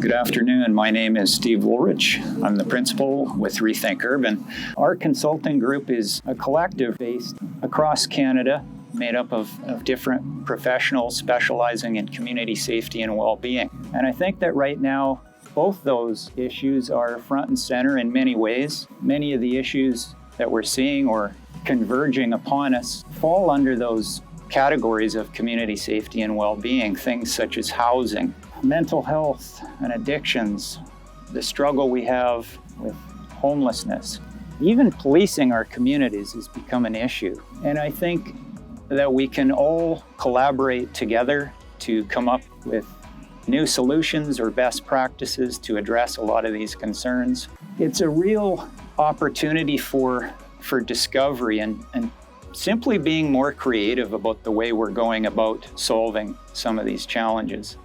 Good afternoon. My name is Steve Woolrich. I'm the principal with Rethink Urban. Our consulting group is a collective based across Canada, made up of different professionals specializing in community safety and well-being. And I think that right now, both those issues are front and center in many ways. Many of the issues that we're seeing or converging upon us fall under those categories of community safety and well-being, things such as housing, mental health and addictions, the struggle we have with homelessness. Even policing our communities has become an issue. And I think that we can all collaborate together to come up with new solutions or best practices to address a lot of these concerns. It's a real opportunity for discovery and simply being more creative about the way we're going about solving some of these challenges.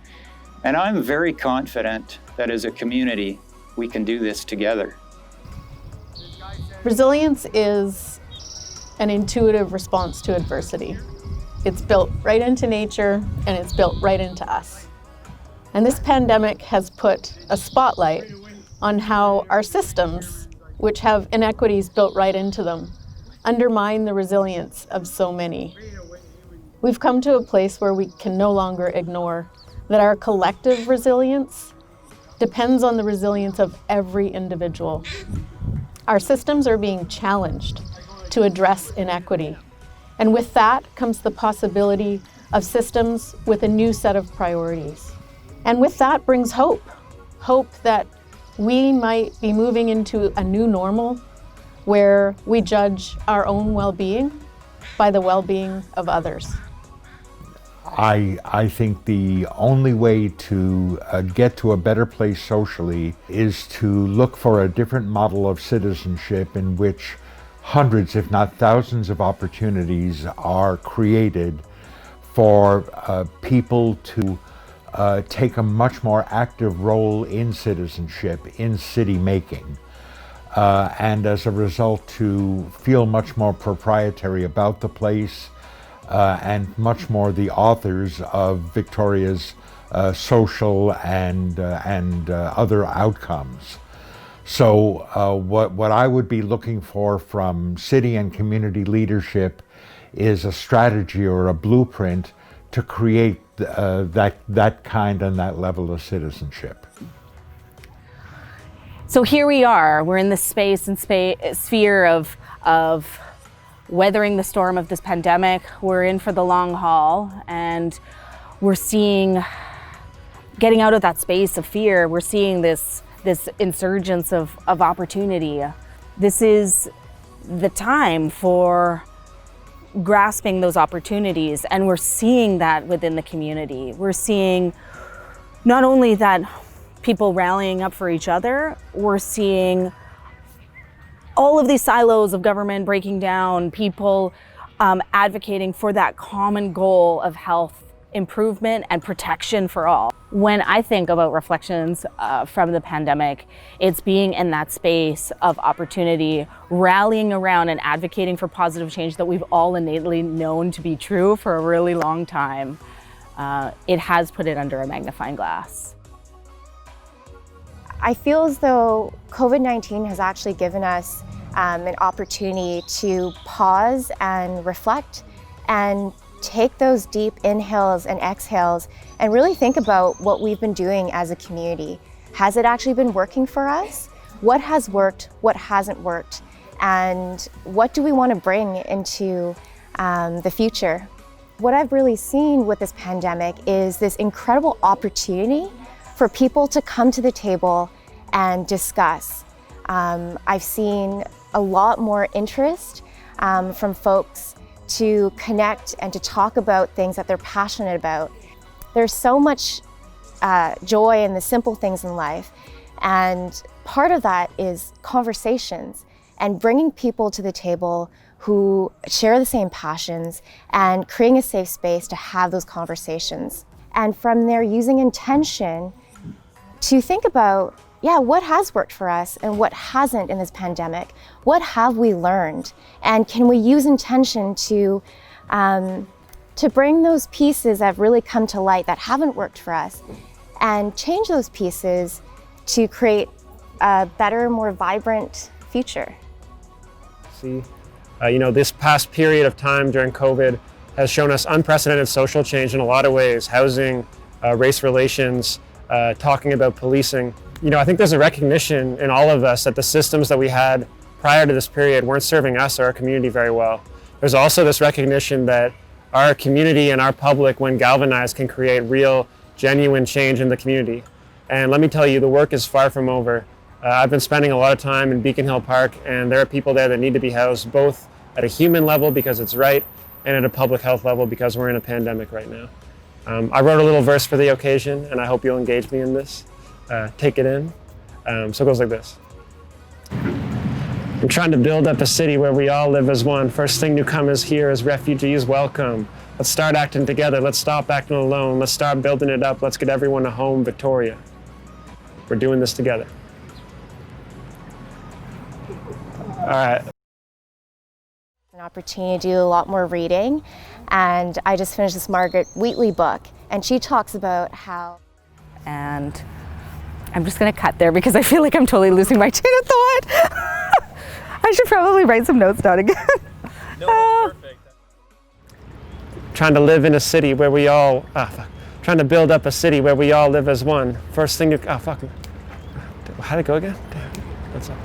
And I'm very confident that as a community, we can do this together. Resilience is an intuitive response to adversity. It's built right into nature and it's built right into us. And this pandemic has put a spotlight on how our systems, which have inequities built right into them, undermine the resilience of so many. We've come to a place where we can no longer ignore that our collective resilience depends on the resilience of every individual. Our systems are being challenged to address inequity. And with that comes the possibility of systems with a new set of priorities. And with that brings hope. Hope that we might be moving into a new normal where we judge our own well-being by the well-being of others. I think the only way to get to a better place socially is to look for a different model of citizenship in which hundreds, if not thousands, of opportunities are created for people to take a much more active role in citizenship, in city making. And as a result to feel much more proprietary about the place and much more the authors of Victoria's social and other outcomes. So what I would be looking for from city and community leadership is a strategy or a blueprint to create that kind and that level of citizenship. So here we are, we're in this space and sphere of weathering the storm of this pandemic. We're in for the long haul and we're seeing, getting out of that space of fear, we're seeing this insurgence of opportunity. This is the time for grasping those opportunities, and we're seeing that within the community. We're seeing not only that people rallying up for each other, we're seeing all of these silos of government breaking down, people advocating for that common goal of health improvement and protection for all. When I think about reflections from the pandemic, it's being in that space of opportunity, rallying around and advocating for positive change that we've all innately known to be true for a really long time. It has put it under a magnifying glass. I feel as though COVID-19 has actually given us an opportunity to pause and reflect and take those deep inhales and exhales and really think about what we've been doing as a community. Has it actually been working for us? What has worked? What hasn't worked? And what do we want to bring into the future? What I've really seen with this pandemic is this incredible opportunity for people to come to the table and discuss. I've seen a lot more interest from folks to connect and to talk about things that they're passionate about. There's so much joy in the simple things in life, and part of that is conversations and bringing people to the table who share the same passions and creating a safe space to have those conversations. And from there, using intention to think about, what has worked for us and what hasn't in this pandemic? What have we learned? And can we use intention to bring those pieces that have really come to light that haven't worked for us and change those pieces to create a better, more vibrant future. See, this past period of time during COVID has shown us unprecedented social change in a lot of ways: housing, race relations, talking about policing. I think there's a recognition in all of us that the systems that we had prior to this period weren't serving us or our community very well. There's also this recognition that our community and our public, when galvanized, can create real, genuine change in the community. And let me tell you, the work is far from over. I've been spending a lot of time in Beacon Hill Park, and there are people there that need to be housed, both at a human level because it's right, and at a public health level because we're in a pandemic right now. I wrote a little verse for the occasion, and I hope you'll engage me in this. Take it in. So it goes like this. I'm trying to build up a city where we all live as one. First thing newcomers here is refugees welcome. Let's start acting together. Let's stop acting alone. Let's start building it up. Let's get everyone a home, Victoria. We're doing this together. All right. An opportunity to do a lot more reading, and I just finished this Margaret Wheatley book, and she talks about how... And I'm just gonna cut there because I feel like I'm totally losing my train of thought. I should probably write some notes down again. No, that's perfect. Trying to live in a city where we all... Trying to build up a city where we all live as one. First thing how'd it go again? Damn. That's all.